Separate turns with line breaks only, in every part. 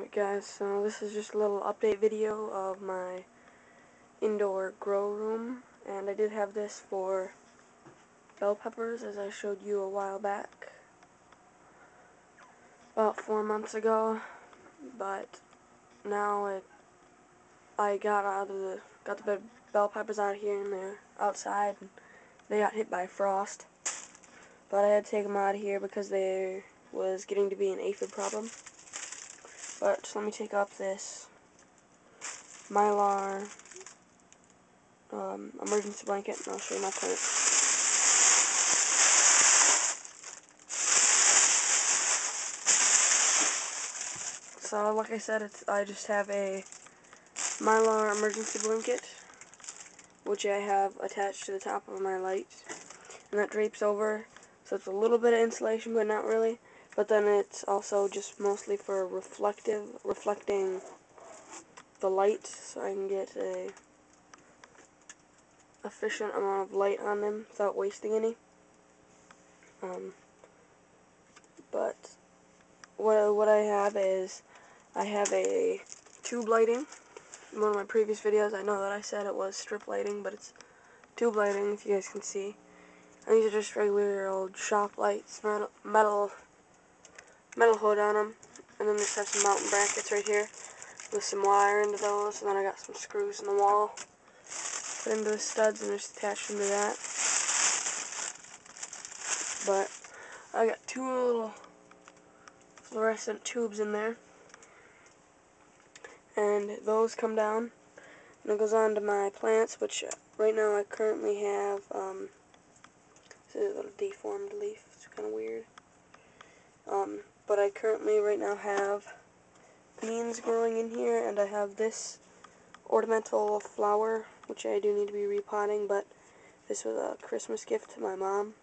Alright guys, so this is just a little update video of my indoor grow room, and I did have this for bell peppers as I showed you a while back, about 4 months ago, but now I got the bell peppers out here and they're outside and they got hit by frost, but I had to take them out of here because there was getting to be an aphid problem. But just let me take up this Mylar emergency blanket and I'll show you my plants. So like I said, I just have a Mylar emergency blanket which I have attached to the top of my lights, and that drapes over, so it's a little bit of insulation but not really. But then it's also just mostly for reflecting the light, so I can get a efficient amount of light on them without wasting any. But what I have is I have a tube lighting. In one of my previous videos, I know that I said it was strip lighting, but it's tube lighting, if you guys can see. And these are just regular old shop lights, metal hood on them, and then just have some mountain brackets right here with some wire into those, and then I got some screws in the wall put into the studs and just attach them to that. But I got two little fluorescent tubes in there, and those come down and it goes on to my plants, which right now I currently have this is a little deformed leaf, it's kind of weird. But I currently right now have beans growing in here, and I have this ornamental flower, which I do need to be repotting, but this was a Christmas gift to my mom.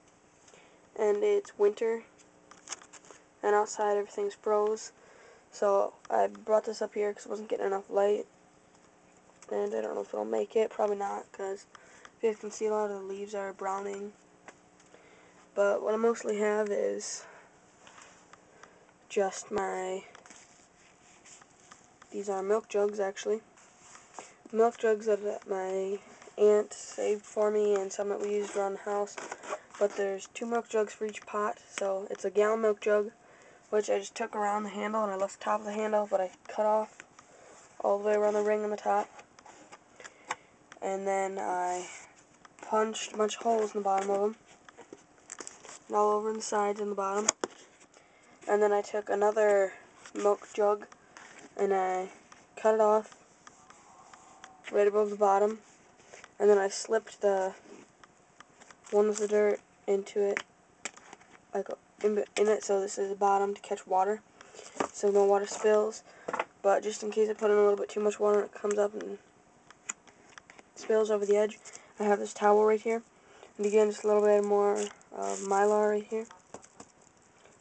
And it's winter, and outside everything's froze, so I brought this up here because I wasn't getting enough light, and I don't know if it'll make it, probably not, because you guys can see a lot of the leaves are browning. But what I mostly have is just these are milk jugs actually. Milk jugs that my aunt saved for me and some that we used around the house. But there's 2 milk jugs for each pot, so it's a gallon milk jug, which I just took around the handle, and I left the top of the handle, but I cut off all the way around the ring on the top. And then I punched a bunch of holes in the bottom of them, and all over in the sides and the bottom. And then I took another milk jug and I cut it off right above the bottom, and then I slipped the one with the dirt into it, like in it, so this is the bottom to catch water, so no water spills. But just in case I put in a little bit too much water and it comes up and spills over the edge, I have this towel right here. And again, just a little bit more Mylar right here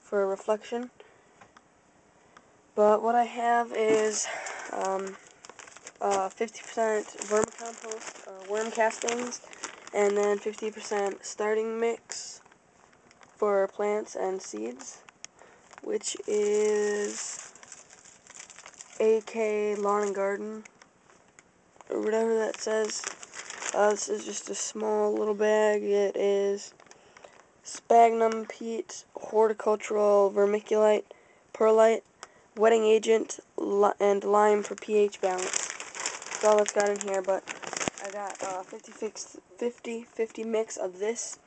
for reflection. But what I have is 50% vermicompost, worm castings, and then 50% starting mix for plants and seeds, which is AK Lawn and Garden, or whatever that says. This is just a small little bag. It is sphagnum peat, horticultural vermiculite, perlite, wetting agent, and lime for pH balance. That's all it's got in here, but I got 50-50 mix of this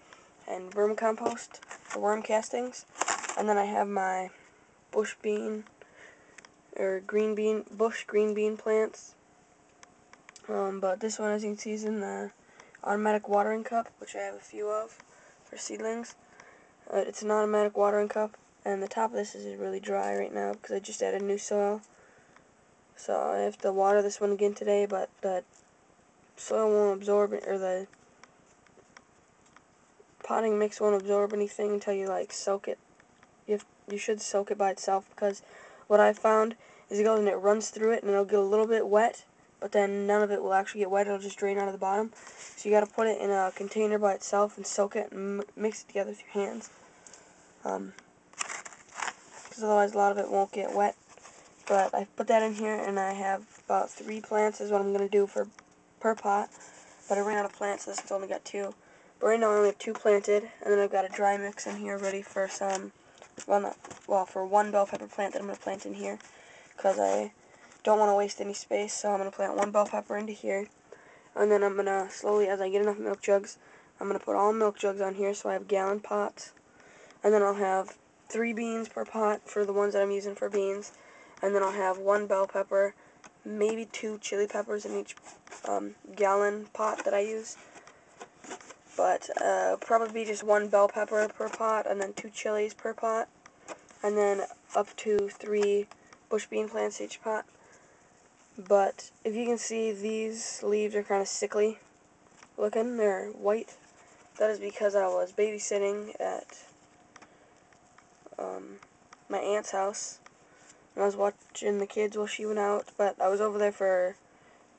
and vermicompost for worm castings. And then I have my bush green bean plants. But this one, as you can see, is in the automatic watering cup, which I have a few of for seedlings. It's an automatic watering cup, and the top of this is really dry right now because I just added new soil. So I have to water this one again today, but the soil won't absorb it, or the potting mix won't absorb anything until you soak it. You should soak it by itself, because what I found is it goes and it runs through it and it'll get a little bit wet, but then none of it will actually get wet. It'll just drain out of the bottom. So you got to put it in a container by itself and soak it and mix it together with your hands, because otherwise a lot of it won't get wet. But I put that in here, and I have about 3 plants is what I'm going to do for per pot. But I ran out of plants, so this one's only got 2. But right now I only have 2 planted, and then I've got a dry mix in here ready for some, for 1 bell pepper plant that I'm going to plant in here, because I don't want to waste any space, so I'm going to plant 1 bell pepper into here. And then I'm going to slowly, as I get enough milk jugs, I'm going to put all milk jugs on here, so I have gallon pots. And then I'll have 3 beans per pot for the ones that I'm using for beans. And then I'll have 1 bell pepper, maybe 2 chili peppers in each gallon pot that I use. But probably be just 1 bell pepper per pot, and then 2 chilies per pot. And then up to 3 bush bean plants each pot. But if you can see, these leaves are kind of sickly looking. They're white. That is because I was babysitting at my aunt's house, and I was watching the kids while she went out. But I was over there for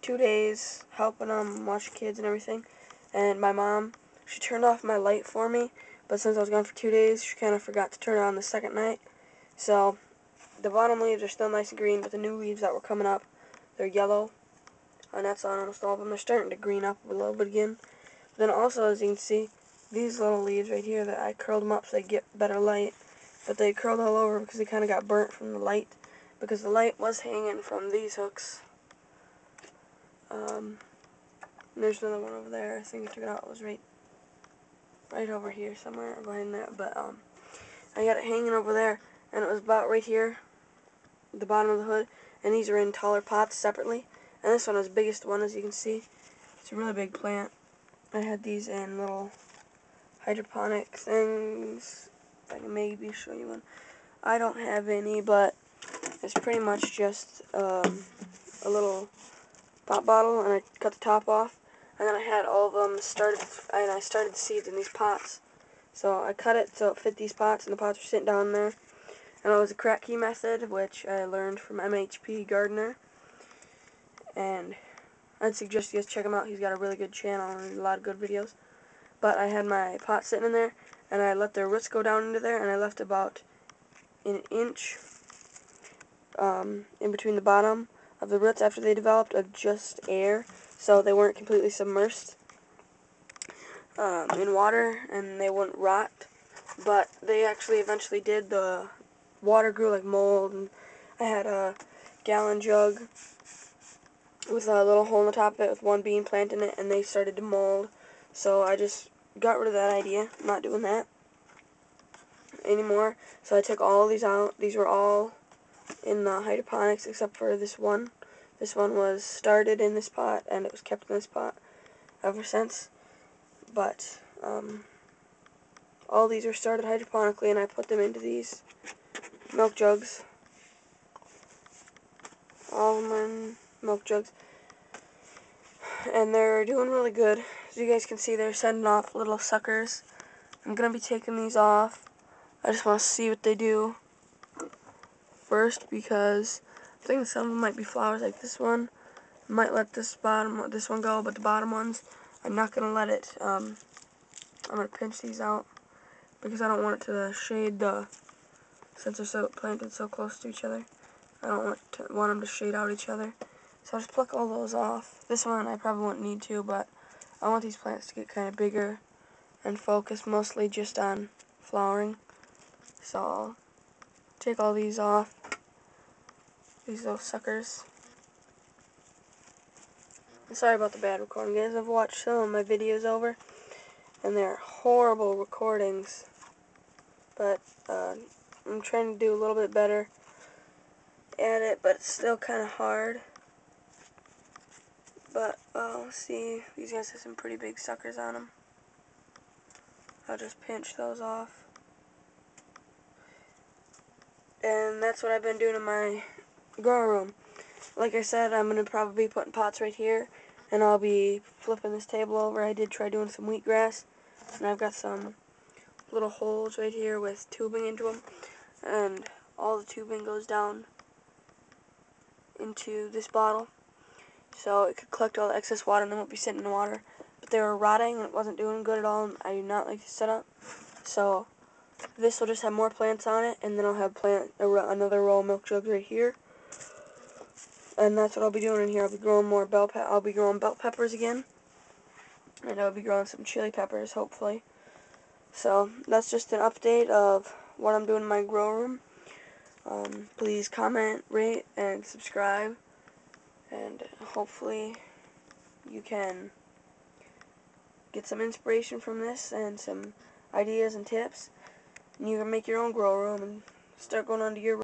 2 days helping them watch the kids and everything. And my mom, she turned off my light for me, but since I was gone for 2 days, she kind of forgot to turn it on the second night. So the bottom leaves are still nice and green, but the new leaves that were coming up, they're yellow, and that's on almost all of them. They're starting to green up a little bit again. Then also, as you can see, these little leaves right here, that I curled them up so they get better light, but they curled all over because they kind of got burnt from the light, because the light was hanging from these hooks. There's another one over there. I think I took it out. It was right over here somewhere behind that, but I got it hanging over there, and it was about right here, the bottom of the hood, and these are in taller pots separately. And this one is the biggest one, as you can see. It's a really big plant. I had these in little hydroponic things. I can maybe show you one. I don't have any, but it's pretty much just a little pop bottle, and I cut the top off, and then I had all of them started, and I started seeds in these pots. So I cut it so it fit these pots, and the pots were sitting down there. And it was a crack key method, which I learned from MHP Gardener. And I'd suggest you guys check him out. He's got a really good channel and a lot of good videos. But I had my pot sitting in there, and I let the roots go down into there, and I left about an inch in between the bottom of the roots after they developed of just air, so they weren't completely submersed in water, and they wouldn't rot. But they actually eventually did. The water grew like mold, and I had a gallon jug with a little hole in the top of it with 1 bean plant in it, and they started to mold. So I just got rid of that idea. I'm not doing that anymore. So I took all of these out. These were all in the hydroponics except for this one. This one was started in this pot, and it was kept in this pot ever since. But all these were started hydroponically, and I put them into these milk jugs. All of them are in milk jugs, and they're doing really good. As you guys can see, they're sending off little suckers. I'm going to be taking these off. I just want to see what they do first, because I think some of them might be flowers like this one. I might let this one go, but the bottom ones, I'm not going to let it. I'm going to pinch these out because I don't want it to shade since they're so planted so close to each other. I don't want them to shade out each other. So I'll just pluck all those off. This one I probably won't need to, but I want these plants to get kind of bigger and focus mostly just on flowering. So I'll take all these off, these little suckers. Sorry about the bad recording, guys. I've watched some of my videos over, and they're horrible recordings. But I'm trying to do a little bit better at it, but it's still kind of hard. But let's see, these guys have some pretty big suckers on them. I'll just pinch those off. And that's what I've been doing in my grow room. Like I said, I'm going to probably be putting pots right here, and I'll be flipping this table over. I did try doing some wheatgrass, and I've got some little holes right here with tubing into them, and all the tubing goes down into this bottle, so it could collect all the excess water and then won't be sitting in the water. But they were rotting, and it wasn't doing good at all, and I do not like the setup. So this will just have more plants on it, and then I'll have another row of milk jugs right here. And that's what I'll be doing in here. I'll be growing more I'll be growing bell peppers again, and I'll be growing some chili peppers, hopefully. So that's just an update of what I'm doing in my grow room. Please comment, rate, and subscribe, and hopefully you can get some inspiration from this and some ideas and tips, and you can make your own grow room and start going onto your